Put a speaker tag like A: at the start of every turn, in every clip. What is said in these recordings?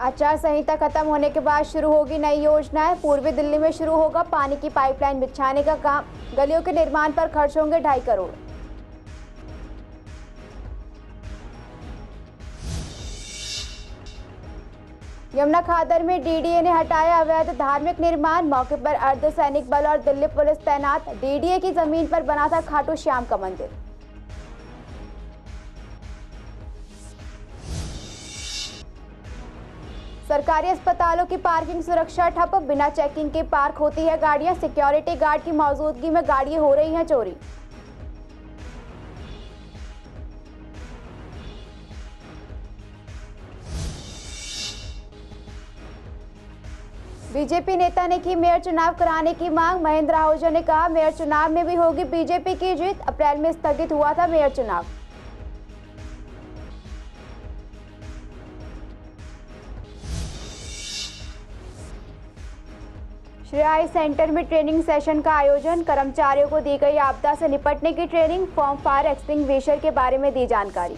A: आचार संहिता खत्म होने के बाद शुरू होगी नई योजनाएं। पूर्वी दिल्ली में शुरू होगा पानी की पाइपलाइन बिछाने का काम। गलियों के निर्माण पर खर्च होंगे 2.5 करोड़। यमुना खादर में डीडीए ने हटाया अवैध धार्मिक निर्माण। मौके पर अर्धसैनिक बल और दिल्ली पुलिस तैनात। डीडीए की जमीन पर बना था खाटू श्याम का मंदिर। सरकारी अस्पतालों की पार्किंग सुरक्षा ठप। बिना चेकिंग के पार्क होती है गाड़ियां। सिक्योरिटी गार्ड की मौजूदगी में गाड़ियां हो रही हैं चोरी। बीजेपी नेता ने की मेयर चुनाव कराने की मांग। महेंद्र आहूजा ने कहा मेयर चुनाव में भी होगी बीजेपी की जीत। अप्रैल में स्थगित हुआ था मेयर चुनाव। श्रेयाई सेंटर में ट्रेनिंग सेशन का आयोजन। कर्मचारियों को दी गई आपदा से निपटने की ट्रेनिंग। फॉर्म फायर एक्सटिंग्विशर के बारे में दी जानकारी।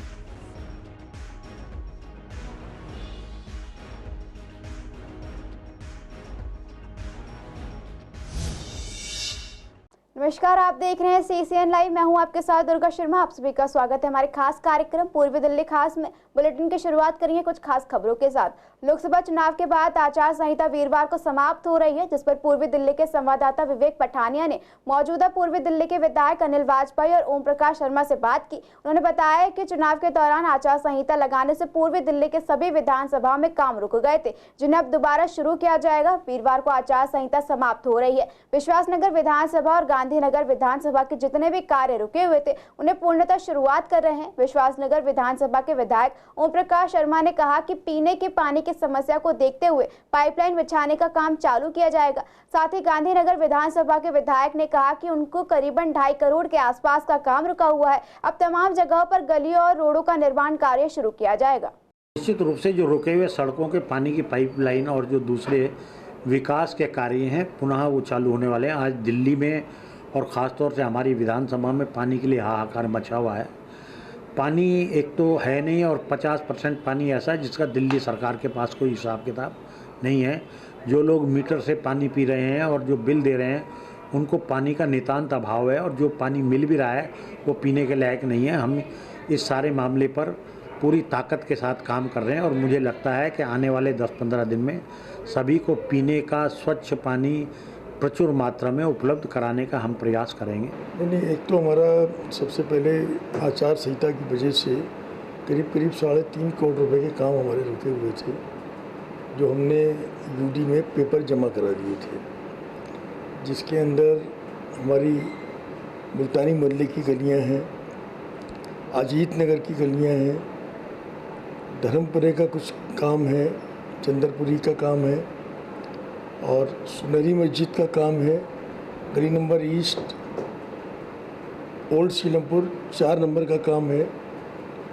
A: नमस्कार, आप देख रहे हैं CCN लाइव। मैं हूं आपके साथ दुर्गा शर्मा। आप सभी का स्वागत है हमारे खास कार्यक्रम पूर्वी दिल्ली खास में। बुलेटिन की शुरुआत करेंगे कुछ खास खबरों के साथ। लोकसभा चुनाव के बाद आचार संहिता वीरवार को समाप्त हो रही है, जिस पर पूर्वी दिल्ली के संवाददाता विवेक पठानिया ने मौजूदा पूर्वी दिल्ली के विधायक अनिल वाजपेयी और ओम प्रकाश शर्मा से बात की। उन्होंने बताया कि चुनाव के दौरान आचार संहिता लगाने से पूर्वी दिल्ली के सभी विधानसभा में काम रुक गए थे, जिन्हें अब दोबारा शुरू किया जाएगा। वीरवार को आचार संहिता समाप्त हो रही है। विश्वासनगर विधानसभा और गांधीनगर विधानसभा के जितने भी कार्य रुके हुए थे उन्हें पूर्णतः शुरुआत कर रहे हैं। विश्वासनगर विधानसभा के विधायक ओम प्रकाश शर्मा ने कहा कि पीने के पानी की समस्या को देखते हुए पाइपलाइन बिछाने का काम चालू किया जाएगा। साथ ही गांधीनगर विधानसभा के विधायक ने कहा कि उनको करीबन 2.5 करोड़ के आसपास का काम रुका हुआ है। अब तमाम जगहों पर गलियों और रोडों का निर्माण कार्य शुरू किया जाएगा।
B: निश्चित रूप से जो रुके हुए सड़कों के पानी की पाइपलाइन और जो दूसरे विकास के कार्य हैं पुनः वो चालू होने वाले हैं। आज दिल्ली में और ख़ास तौर से हमारी विधानसभा में पानी के लिए हाहाकार मचा हुआ है। पानी एक तो है नहीं और 50% पानी ऐसा है जिसका दिल्ली सरकार के पास कोई हिसाब किताब नहीं है। जो लोग मीटर से पानी पी रहे हैं और जो बिल दे रहे हैं उनको पानी का नितांत अभाव है और जो पानी मिल भी रहा है वो पीने के लायक नहीं है। हम इस सारे मामले पर पूरी ताकत के साथ काम कर रहे हैं और मुझे लगता है कि आने वाले 10-15 दिन में सभी को पीने का स्वच्छ पानी प्रचुर मात्रा में उपलब्ध कराने का हम प्रयास करेंगे।
C: नहीं, एक तो हमारा सबसे पहले आचार संहिता की वजह से करीब 3.5 करोड़ रुपए के काम हमारे रुके हुए थे, जो हमने यूडी में पेपर जमा करा दिए थे, जिसके अंदर हमारी मुल्तानी मोहल्ले की गलियां हैं, अजीत नगर की गलियां हैं, धर्मपुरे का कुछ काम है, चंदरपुरी का काम है और सुनहरी मस्जिद का काम है। गली number east old Seelampur 4 number का काम है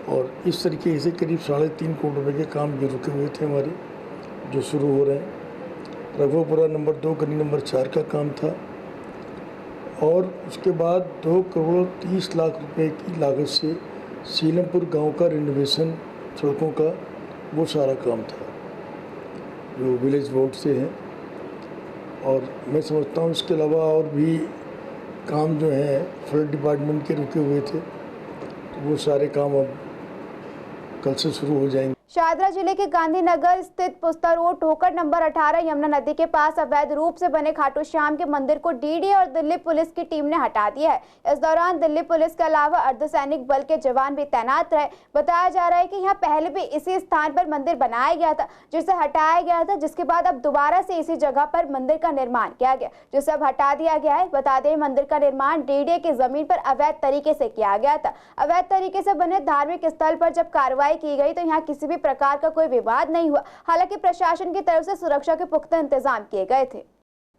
C: और इस तरीके से करीब 3.5 करोड़ रुपए के काम जो रुके हुए थे हमारे, जो शुरू हो रहे हैं। रघुपुरा नंबर 2 गली नंबर 4 का काम था और उसके बाद 2 करोड़ 30 लाख रुपए की लागत से सीलमपुर गांव का रिनोवेशन सड़कों का वो सारा काम था जो विलेज बोर्ड से है। और मैं समझता हूँ इसके अलावा और भी काम जो है फ्लड डिपार्टमेंट के रुके हुए थे, तो वो सारे काम अब कल से शुरू हो जाएंगे।
A: शाहदरा जिले के गांधीनगर स्थित पुस्ता रोड ठोकर नंबर 18 यमुना नदी के पास अवैध रूप से बने खाटू श्याम के मंदिर को डीडीए और दिल्ली पुलिस की टीम ने हटा दिया है। इस दौरान दिल्ली पुलिस के अलावा अर्धसैनिक बल के जवान भी तैनात रहे। बताया जा रहा है कि यहाँ पहले भी इसी स्थान पर मंदिर बनाया गया था, जिसे हटाया गया था, जिसके बाद अब दोबारा से इसी जगह पर मंदिर का निर्माण किया गया, जिसे अब हटा दिया गया है। बता दें मंदिर का निर्माण डीडीए की जमीन पर अवैध तरीके से किया गया था। अवैध तरीके से बने धार्मिक स्थल पर जब कार्रवाई की गई तो यहाँ किसी भी प्रकार का कोई विवाद नहीं हुआ। हालांकि प्रशासन की तरफ से सुरक्षा के पुख्ता इंतजाम किए गए थे।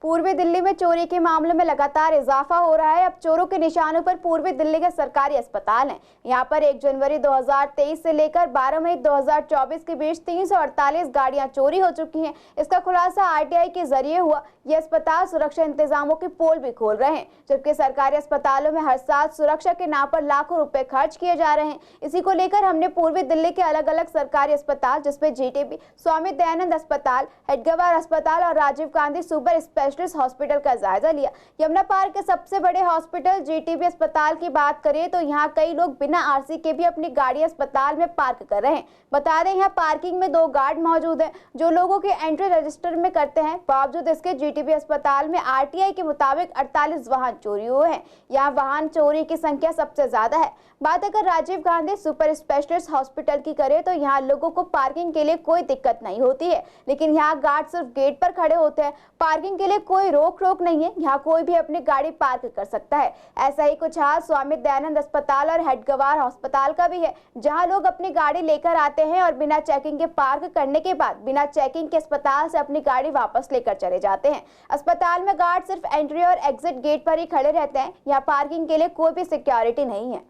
A: पूर्वी दिल्ली में चोरी के मामलों में लगातार इजाफा हो रहा है। अब चोरों के निशानों पर पूर्वी दिल्ली के सरकारी अस्पताल हैं। यहां पर 1 जनवरी 2023 से लेकर 12 मई 2024 के बीच 348 गाड़ियां चोरी हो चुकी हैं। इसका खुलासा आरटीआई के जरिए हुआ। ये अस्पताल सुरक्षा इंतजामों की पोल भी खोल रहे हैं, जबकि सरकारी अस्पतालों में हर साल सुरक्षा के नाम पर लाखों रुपए खर्च किए जा रहे हैं। इसी को लेकर हमने पूर्वी दिल्ली के अलग अलग सरकारी अस्पताल, जिसमें जीटीबी, स्वामी दयानंद अस्पताल, हेडगेवार अस्पताल और Rajiv Gandhi super specialist hospital का जायजा लिया। यमुना पार्क के सबसे बड़े हॉस्पिटल जीटीबी अस्पताल की बात करें तो यहाँ कई लोग बिना आरसी के भी अपनी गाड़ी अस्पताल में पार्क कर रहे हैं। बता दें, यहाँ पार्किंग में 2 गार्ड मौजूद हैं जो लोगों के एंट्री रजिस्टर में करते हैं। बावजूद इसके जीटीबी अस्पताल में आरटीआई के मुताबिक 48 वाहन चोरी हुए हैं। यहाँ वाहन चोरी की संख्या सबसे ज्यादा है। बात अगर Rajiv Gandhi super specialist hospital की करें तो यहाँ लोगों को पार्किंग के लिए कोई दिक्कत नहीं होती है, लेकिन यहाँ गार्ड सिर्फ गेट पर खड़े होते हैं। पार्किंग के लिए कोई रोक नहीं है, यहाँ कोई भी अपनी गाड़ी पार्क कर सकता है। ऐसा ही कुछ हाल स्वामी दयानंद अस्पताल और हेडगेवार अस्पताल का भी है, जहाँ लोग अपनी गाड़ी लेकर आते हैं और बिना चेकिंग के पार्क करने के बाद बिना चेकिंग के अस्पताल से अपनी गाड़ी वापस लेकर चले जाते हैं। अस्पताल में गार्ड सिर्फ एंट्री और एग्जिट गेट पर ही खड़े रहते हैं। यहाँ पार्किंग के लिए कोई भी सिक्योरिटी नहीं है।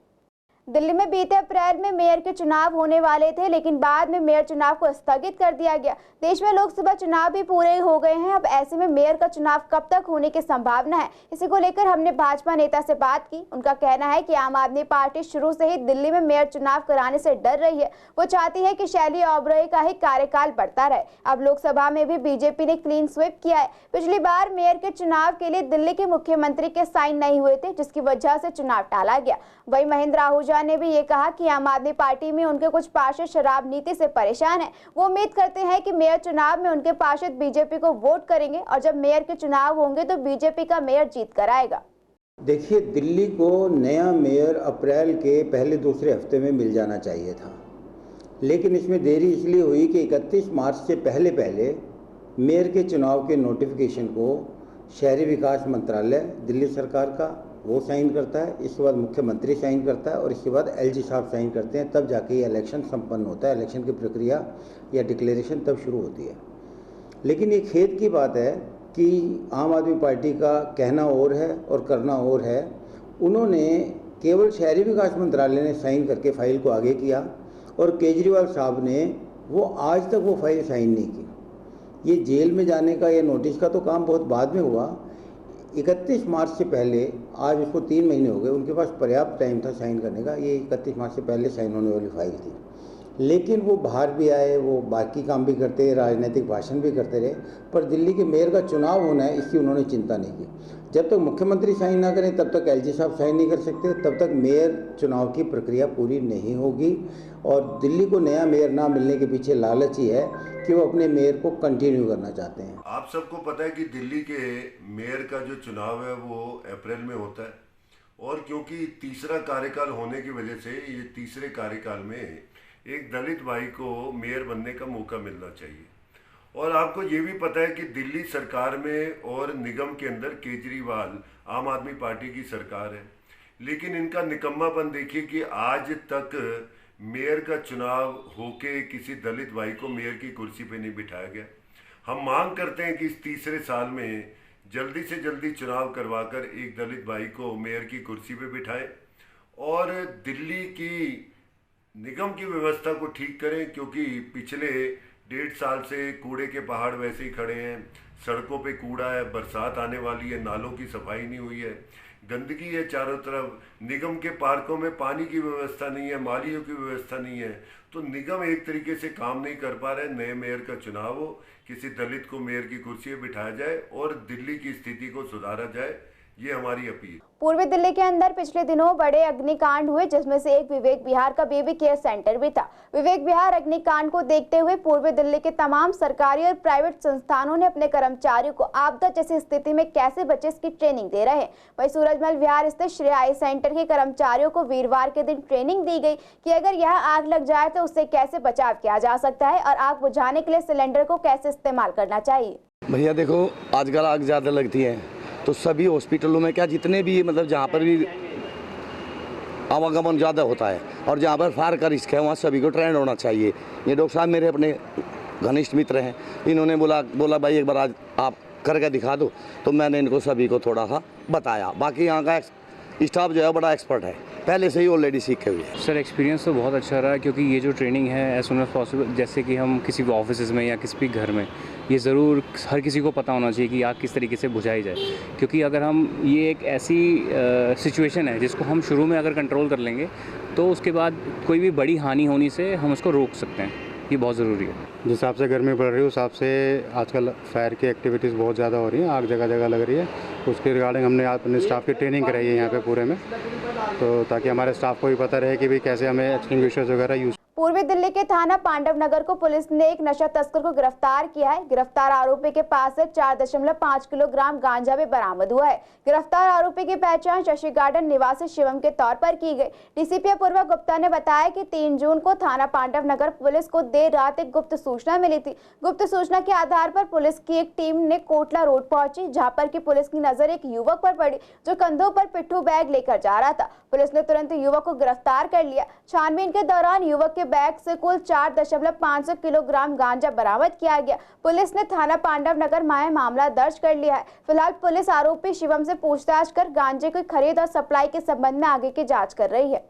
A: दिल्ली में बीते अप्रैल में मेयर के चुनाव होने वाले थे, लेकिन बाद में मेयर चुनाव को स्थगित कर दिया गया। देश में लोकसभा चुनाव भी पूरे हो गए हैं। अब ऐसे में मेयर का चुनाव कब तक होने की संभावना है, इसी को लेकर हमने भाजपा नेता से बात की। उनका कहना है कि आम आदमी पार्टी शुरू से ही दिल्ली में मेयर चुनाव कराने से डर रही है। वो चाहती है कि शैली ओबरॉय का ही कार्यकाल बढ़ता रहे। अब लोकसभा में भी बीजेपी ने क्लीन स्वीप किया है। पिछली बार मेयर के चुनाव के लिए दिल्ली के मुख्यमंत्री के साइन नहीं हुए थे, जिसकी वजह से चुनाव टाला गया। वही महेंद्र आहूजा ने भी ये कहा कि आम आदमी पार्टी में उनके कुछ पार्षद शराब नीति से परेशान हैं। वो उम्मीद करते हैं कि मेयर चुनाव में उनके पार्षद बीजेपी को वोट करेंगे और जब मेयर के चुनाव होंगे तो बीजेपी का मेयर जीत कर आएगा।
D: देखिए, दिल्ली को नया मेयर अप्रैल के पहले दूसरे हफ्ते में मिल जाना चाहिए था, लेकिन इसमें देरी इसलिए हुई कि 31 मार्च से पहले मेयर के चुनाव के नोटिफिकेशन को शहरी विकास मंत्रालय दिल्ली सरकार का वो साइन करता है, इसके बाद मुख्यमंत्री साइन करता है और इसके बाद एलजी साहब साइन करते हैं, तब जाके ये इलेक्शन संपन्न होता है। इलेक्शन की प्रक्रिया या डिक्लेरेशन तब शुरू होती है। लेकिन ये खेद की बात है कि आम आदमी पार्टी का कहना और है और करना और है। उन्होंने केवल शहरी विकास मंत्रालय ने साइन करके फाइल को आगे किया और केजरीवाल साहब ने वो आज तक वो फाइल साइन नहीं की। ये जेल में जाने का या नोटिस का तो काम बहुत बाद में हुआ। 31 मार्च से पहले, आज उसको 3 महीने हो गए, उनके पास पर्याप्त टाइम था साइन करने का। ये 31 मार्च से पहले साइन होने वाली फाइल थी, लेकिन वो बाहर भी आए, वो बाकी काम भी करते रहे, राजनीतिक भाषण भी करते रहे, पर दिल्ली के मेयर का चुनाव होना है इसकी उन्होंने चिंता नहीं की। जब तक मुख्यमंत्री साइन ना करें तब तक एलजी साहब साइन नहीं कर सकते, तब तक मेयर चुनाव की प्रक्रिया पूरी नहीं होगी। और दिल्ली को नया मेयर ना मिलने के पीछे लालच ही है कि वो अपने मेयर को कंटिन्यू करना चाहते हैं।
E: आप सबको पता है कि दिल्ली के मेयर का जो चुनाव है वो अप्रैल में होता है, और क्योंकि तीसरा कार्यकाल होने की वजह से ये तीसरे कार्यकाल में एक दलित भाई को मेयर बनने का मौका मिलना चाहिए। और आपको ये भी पता है कि दिल्ली सरकार में और निगम के अंदर केजरीवाल आम आदमी पार्टी की सरकार है, लेकिन इनका निकम्मापन देखिए कि आज तक मेयर का चुनाव होके किसी दलित भाई को मेयर की कुर्सी पे नहीं बिठाया गया। हम मांग करते हैं कि इस तीसरे साल में जल्दी से जल्दी चुनाव करवाकर एक दलित भाई को मेयर की कुर्सी पे बिठाएं और दिल्ली की निगम की व्यवस्था को ठीक करें, क्योंकि पिछले 1.5 साल से कूड़े के पहाड़ वैसे ही खड़े हैं। सड़कों पे कूड़ा है, बरसात आने वाली है, नालों की सफाई नहीं हुई है, गंदगी है चारों तरफ। निगम के पार्कों में पानी की व्यवस्था नहीं है, मालियों की व्यवस्था नहीं है, तो निगम एक तरीके से काम नहीं कर पा रहे। नए मेयर का चुनाव हो, किसी दलित को मेयर की कुर्सी पर बिठाया जाए और दिल्ली की स्थिति को सुधारा जाए, ये हमारी अपील।
A: पूर्वी दिल्ली के अंदर पिछले दिनों बड़े अग्निकांड हुए, जिसमें से एक विवेक विहार का बेबी केयर सेंटर भी था। विवेक विहार अग्निकांड को देखते हुए पूर्वी दिल्ली के तमाम सरकारी और प्राइवेट संस्थानों ने अपने कर्मचारियों को आपदा जैसी स्थिति में कैसे बचे इसकी ट्रेनिंग दे रहे हैं। वहीं सूरजमल विहार स्थित श्रेय आई सेंटर के कर्मचारियों को वीरवार के दिन ट्रेनिंग दी गई कि अगर यहाँ आग लग जाए तो उससे कैसे बचाव किया जा सकता है और आग बुझाने के लिए सिलेंडर को कैसे इस्तेमाल करना चाहिए।
F: भैया देखो, आजकल आग ज़्यादा लगती है तो सभी हॉस्पिटलों में क्या जितने भी मतलब जहाँ पर भी आवागमन ज़्यादा होता है और जहाँ पर फायर का रिस्क है वहाँ सभी को ट्रेंड होना चाहिए। ये डॉक्टर साहब मेरे अपने घनिष्ठ मित्र हैं, इन्होंने बोला भाई एक बार आज आप करके दिखा दो। तो मैंने इनको सभी को थोड़ा सा बताया। बाकी यहाँ का स्टाफ जो है बड़ा एक्सपर्ट है, पहले से ही ऑलरेडी सीखे हुए हैं।
G: सर एक्सपीरियंस तो बहुत अच्छा रहा, क्योंकि ये जो ट्रेनिंग है एज सुन एज पॉसिबल, जैसे कि हम किसी भी ऑफिस में या किसी भी घर में, ये ज़रूर हर किसी को पता होना चाहिए कि आग किस तरीके से बुझाई जाए। क्योंकि अगर हम ये एक ऐसी सिचुएशन है जिसको हम शुरू में अगर कंट्रोल कर लेंगे तो उसके बाद कोई भी बड़ी हानि होने से हम उसको रोक सकते हैं। ये बहुत ज़रूरी है।
H: जिस हिसाब से गर्मी बढ़ रही है उस हिसाब से आजकल फायर की एक्टिविटीज़ बहुत ज़्यादा हो रही हैं, आग जगह जगह लग रही है। उसके रिगार्डिंग हमने अपने स्टाफ की ट्रेनिंग कराई है यहाँ पे पूरे में, तो ताकि हमारे स्टाफ को भी पता रहे कि भाई कैसे हमें एक्सटिंग्विशर्स वगैरह यूज़।
A: पूर्वी दिल्ली के थाना पांडव नगर को पुलिस ने एक नशा तस्कर को गिरफ्तार किया है। गिरफ्तार आरोपी के पास से 4.5 किलोग्राम गांजा भी बरामद हुआ है। गिरफ्तार आरोपी की पहचान शशि गार्डन निवासी शिवम के तौर पर की गई। डीसीपी अपूर्वा गुप्ता ने बताया कि 3 जून को थाना पांडव नगर पुलिस को देर रात एक गुप्त सूचना मिली थी। गुप्त सूचना के आधार पर पुलिस की एक टीम ने कोटला रोड पहुंची, जहां पर की पुलिस की नजर एक युवक पर पड़ी जो कंधों पर पिट्ठू बैग लेकर जा रहा था। पुलिस ने तुरंत युवक को गिरफ्तार कर लिया। छानबीन के दौरान युवक के बैग से कुल 4.5 किलोग्राम गांजा बरामद किया गया। पुलिस ने थाना पांडव नगर में मामला दर्ज कर लिया है। फिलहाल पुलिस आरोपी शिवम से पूछताछ कर गांजे की खरीद और सप्लाई के संबंध में आगे की जांच कर रही है।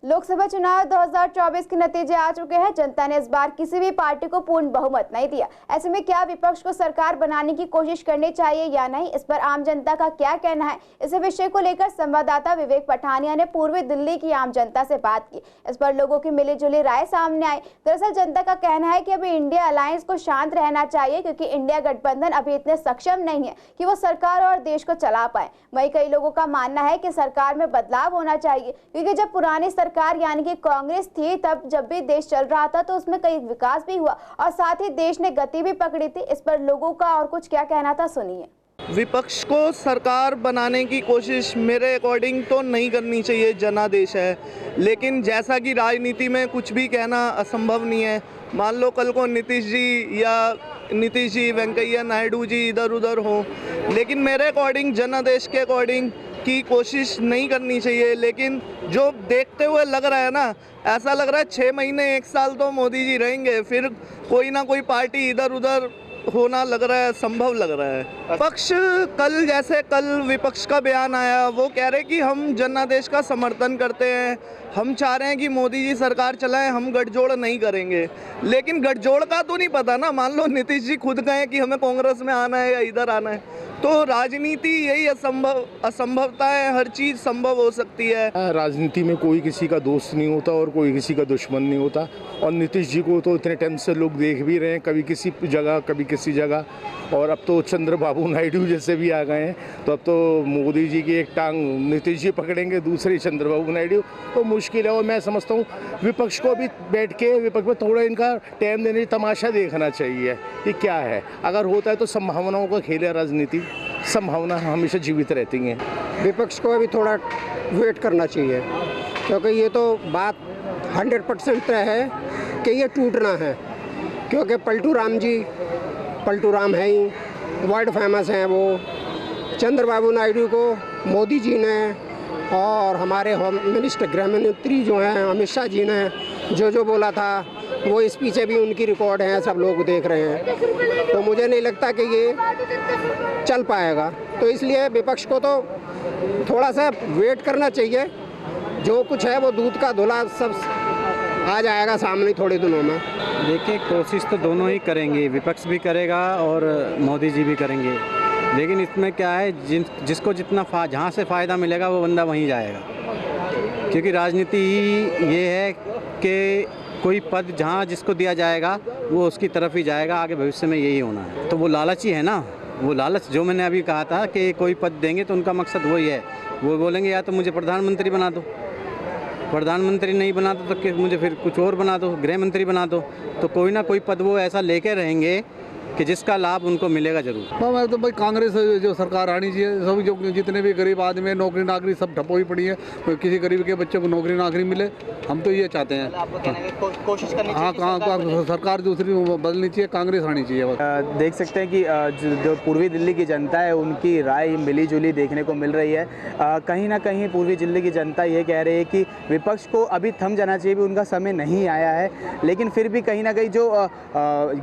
A: लोकसभा चुनाव 2024 के नतीजे आ चुके हैं। जनता ने इस बार किसी भी पार्टी को पूर्ण बहुमत नहीं दिया। ऐसे में क्या विपक्ष को सरकार बनाने की कोशिश करनी चाहिए या नहीं, इस पर आम जनता का क्या कहना है? इस विषय को लेकर संवाददाता विवेक पठानिया ने पूर्वी दिल्ली की आम जनता से बात की। इस पर लोगों की मिलीजुली राय सामने आई। दरअसल जनता का कहना है कि अभी इंडिया अलायंस को शांत रहना चाहिए, क्योंकि इंडिया गठबंधन अभी इतने सक्षम नहीं है कि वो सरकार और देश को चला पाए। वहीं कई लोगों का मानना है कि सरकार में बदलाव होना चाहिए, क्योंकि जब पुरानी सरकार यानी कि कांग्रेस थी तब जब भी देश चल रहा था तो उसमें कई विकास भी हुआ और साथ ही देश ने गति भी पकड़ी थी। इस पर लोगों का और कुछ क्या कहना था, सुनिए।
I: विपक्ष को सरकार बनाने की कोशिश मेरे अकॉर्डिंग तो नहीं करनी चाहिए, जनादेश है। लेकिन जैसा कि राजनीति में कुछ भी कहना असंभव नहीं है। मान लो कल को नीतीश जी वेंकैया नायडू जी इधर उधर हो, लेकिन मेरे अकॉर्डिंग जनादेश के अकॉर्डिंग की कोशिश नहीं करनी चाहिए। लेकिन जो देखते हुए लग रहा है ना, ऐसा लग रहा है 6 महीने 1 साल तो मोदी जी रहेंगे, फिर कोई ना कोई पार्टी इधर उधर होना लग रहा है, संभव लग रहा है। पक्ष कल विपक्ष का बयान आया, वो कह रहे कि हम जनादेश का समर्थन करते हैं, हम चाह रहे हैं कि मोदी जी सरकार चलाएं, हम गठजोड़ नहीं करेंगे। लेकिन गठजोड़ का तो नहीं पता ना, मान लो नीतीश जी खुद कहें कि हमें कांग्रेस में आना है या इधर आना है, तो राजनीति यही असंभवता है, हर चीज़ संभव हो सकती है।
C: राजनीति में कोई किसी का दोस्त नहीं होता और कोई किसी का दुश्मन नहीं होता। और नीतीश जी को तो इतने टाइम से लोग देख भी रहे हैं, कभी किसी जगह कभी किसी जगह, और अब तो चंद्रबाबू नायडू जैसे भी आ गए हैं। तो अब तो मोदी जी की एक टांग नीतीश जी पकड़ेंगे, दूसरी चंद्रबाबू नायडू, तो मुश्किल है। और मैं समझता हूँ विपक्ष को अभी बैठ के विपक्ष में थोड़ा इनका टाइम देने, तमाशा देखना चाहिए कि क्या है। अगर होता है तो संभावनाओं का खेल है राजनीति, संभावना हमेशा जीवित रहती हैं।
J: विपक्ष को अभी थोड़ा वेट करना चाहिए, क्योंकि ये तो बात 100% तय है कि ये टूटना है। क्योंकि पलटू राम है ही, वर्ल्ड फेमस हैं वो। चंद्रबाबू नायडू को मोदी जी ने और हमारे होम मिनिस्टर गृह मंत्री जो हैं अमित शाह जी ने जो बोला था, वो इस पीछे भी उनकी रिकॉर्ड है, सब लोग देख रहे हैं। तो मुझे नहीं लगता कि ये चल पाएगा। तो इसलिए विपक्ष को तो थोड़ा सा वेट करना चाहिए। जो कुछ है वो दूध का धुला सब आ जाएगा सामने थोड़े दिनों में।
H: देखिए, कोशिश तो दोनों ही करेंगे, विपक्ष भी करेगा और मोदी जी भी करेंगे। लेकिन इसमें क्या है, जिसको जितना जहाँ से फ़ायदा मिलेगा वो बंदा वहीं जाएगा। क्योंकि राजनीति ही ये है कि कोई पद जहाँ जिसको दिया जाएगा वो उसकी तरफ ही जाएगा, आगे भविष्य में यही होना है। तो वो लालची है ना, वो लालच जो मैंने अभी कहा था कि कोई पद देंगे तो उनका मकसद वही है। वो बोलेंगे या तो मुझे प्रधानमंत्री बना दो, प्रधानमंत्री नहीं बना दो तो मुझे फिर कुछ और बना दो, गृह मंत्री बना दो। तो कोई ना कोई पद वो ऐसा लेके रहेंगे कि जिसका लाभ उनको मिलेगा जरूर।
K: मैं तो भाई कांग्रेस जो सरकार आनी चाहिए, सब जो जितने भी गरीब आदमी है, नौकरी नाकरी सब ठप हुई पड़ी है, किसी गरीब के बच्चों को नौकरी नाकरी मिले, हम तो ये चाहते हैं।
L: कोशिश करनी
K: हाँ, सरकार दूसरी बदलनी चाहिए, कांग्रेस आनी चाहिए।
L: देख सकते हैं कि जो पूर्वी दिल्ली की जनता है उनकी राय मिली जुली देखने को मिल रही है। कहीं ना कहीं पूर्वी दिल्ली की जनता ये कह रही है कि विपक्ष को अभी थम जाना चाहिए, भी उनका समय नहीं आया है। लेकिन फिर भी कहीं ना कहीं जो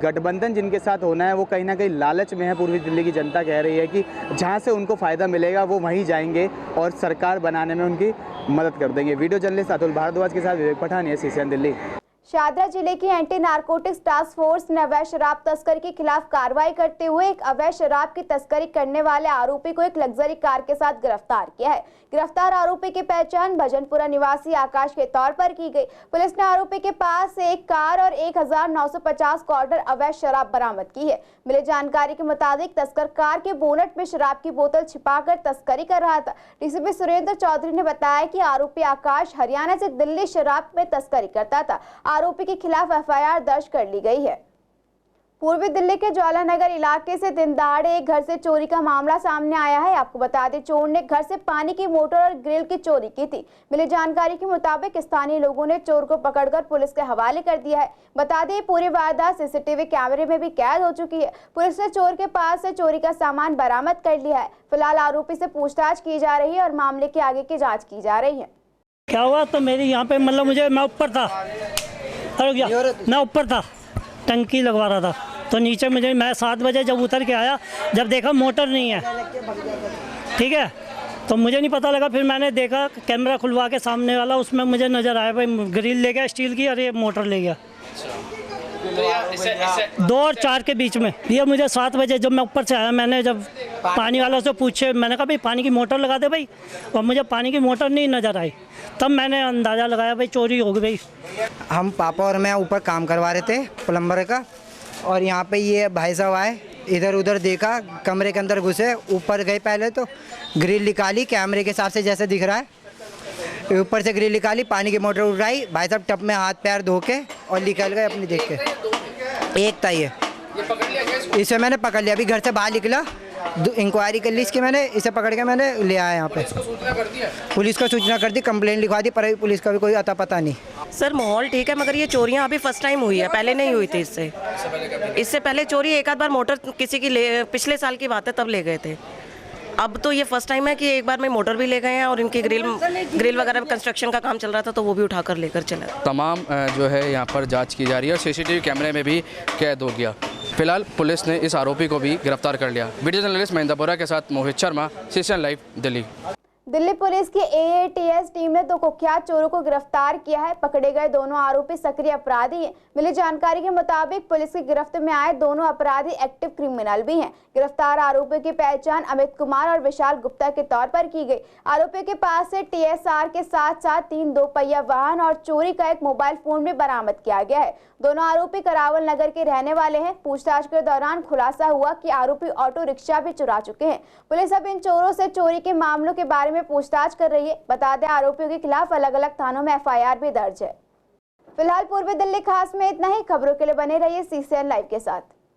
L: गठबंधन जिनके साथ होने होना है वो कहीं ना कहीं लालच में है। पूर्वी दिल्ली की जनता कह रही है कि जहाँ से उनको फ़ायदा मिलेगा वो वहीं जाएंगे और सरकार बनाने में उनकी मदद कर देंगे। वीडियो जर्नलिस्ट अतुल भारद्वाज के साथ विवेक पठानिया, CCN दिल्ली।
A: शादरा जिले की एंटी नारकोटिक्स टास्क फोर्स ने अवैध शराब तस्करी के खिलाफ कार्रवाई करते हुए एक अवैध शराब की तस्करी करने वाले आरोपी को एक लग्जरी कार के साथ गिरफ्तार किया है। गिरफ्तार आरोपी की पहचान भजनपुरा निवासी आकाश के तौर पर की गई। पुलिस ने आरोपी के पास से एक कार और 1950 क्वार्टर अवैध शराब बरामद की है। मिली जानकारी के मुताबिक तस्कर कार के बोनट में शराब की बोतल छिपाकर तस्करी कर रहा था। डीसीपी सुरेंद्र चौधरी ने बताया कि आरोपी आकाश हरियाणा से दिल्ली शराब में तस्करी करता था। आरोपी के खिलाफ FIR दर्ज कर ली गई है। पूर्वी दिल्ली के ज्वाला नगर इलाके से दिन दहाड़े एक घर से चोरी का मामला सामने आया है। आपको बता दें, चोर ने घर से पानी की मोटर और ग्रिल की चोरी की थी। मिली जानकारी के मुताबिक स्थानीय लोगों ने चोर को पकड़कर पुलिस के हवाले कर दिया है। बता दें, पूरी वारदात CCTV कैमरे में भी कैद हो चुकी है। पुलिस ने चोर के पास से चोरी का सामान बरामद कर लिया है। फिलहाल आरोपी से पूछताछ की जा रही है और मामले के आगे की जाँच की जा रही है।
M: क्या हुआ तो मेरी यहाँ पे मतलब मैं ऊपर था, मैं ऊपर था, टंकी लगवा रहा था, तो नीचे मैं 7 बजे जब उतर के आया, जब देखा मोटर नहीं है, ठीक है, तो मुझे नहीं पता लगा। फिर मैंने देखा कैमरा खुलवा के सामने वाला, उसमें मुझे नज़र आया भाई ग्रिल ले गया स्टील की और ये मोटर ले गया। 2 और 4 के बीच में ये मुझे 7 बजे जब मैं ऊपर से आया, मैंने जब पानी वालों से पूछे, मैंने कहा भाई पानी की मोटर लगा दे भाई, और मुझे पानी की मोटर नहीं नज़र आई। तब मैंने अंदाज़ा लगाया भाई चोरी हो गई भाई।
N: हम पापा और मैं ऊपर काम करवा रहे थे प्लम्बर का, और यहाँ पे ये भाई साहब आए, इधर उधर देखा, कमरे के अंदर घुसे, ऊपर गए, पहले तो ग्रिल निकाली कैमरे के हिसाब से जैसे दिख रहा है, ऊपर से ग्रिल निकाली, पानी की मोटर उठाई, भाई साहब टप में हाथ पैर धो के और निकल गए अपनी देख के। एक था ये इसे मैंने पकड़ लिया, अभी घर से बाहर निकला, इंक्वायरी कर ली इसकी, मैंने इसे पकड़ के मैंने ले आया यहाँ पे। पुलिस को सूचना कर दी, कंप्लेंट लिखवा दी, पर अभी पुलिस का भी कोई अता पता नहीं।
O: सर माहौल ठीक है, मगर ये चोरियां अभी फर्स्ट टाइम हुई है, पहले नहीं हुई थी। इससे पहले चोरी एक आध बार मोटर किसी की पिछले साल की बात है तब ले गए थे। अब तो ये फर्स्ट टाइम है कि एक बार में मोटर भी ले गए हैं और इनकी ग्रिल वगैरह कंस्ट्रक्शन का काम चल रहा था तो वो भी उठाकर लेकर चला।
P: तमाम जो है यहाँ पर जांच की जा रही है और CCTV कैमरे में भी कैद हो गया। फिलहाल पुलिस ने इस आरोपी को भी गिरफ्तार कर लिया। वीडियो जर्नलिस्ट महेंद्र बोरा के साथ Mohit Sharma, CCN live Delhi.
A: Delhi police की AATS टीम ने 2 कुख्यात चोरों को गिरफ्तार किया है। पकड़े गए दोनों आरोपी सक्रिय अपराधी हैं। मिली जानकारी के मुताबिक पुलिस की गिरफ्त में आए दोनों अपराधी एक्टिव क्रिमिनल भी हैं। गिरफ्तार आरोपियों की पहचान अमित कुमार और विशाल गुप्ता के तौर पर की गई। आरोपियों के पास से TSR के साथ साथ 3 2-पहिया वाहन और चोरी का एक मोबाइल फोन भी बरामद किया गया है। दोनों आरोपी करावल नगर के रहने वाले हैं। पूछताछ के दौरान खुलासा हुआ कि आरोपी ऑटो रिक्शा भी चुरा चुके हैं। पुलिस अब इन चोरों से चोरी के मामलों के बारे में पूछताछ कर रही है। बता दें, आरोपियों के खिलाफ अलग अलग थानों में FIR भी दर्ज है। फिलहाल पूर्वी दिल्ली खास में इतना ही। खबरों के लिए बने रहिए CCN लाइव के साथ।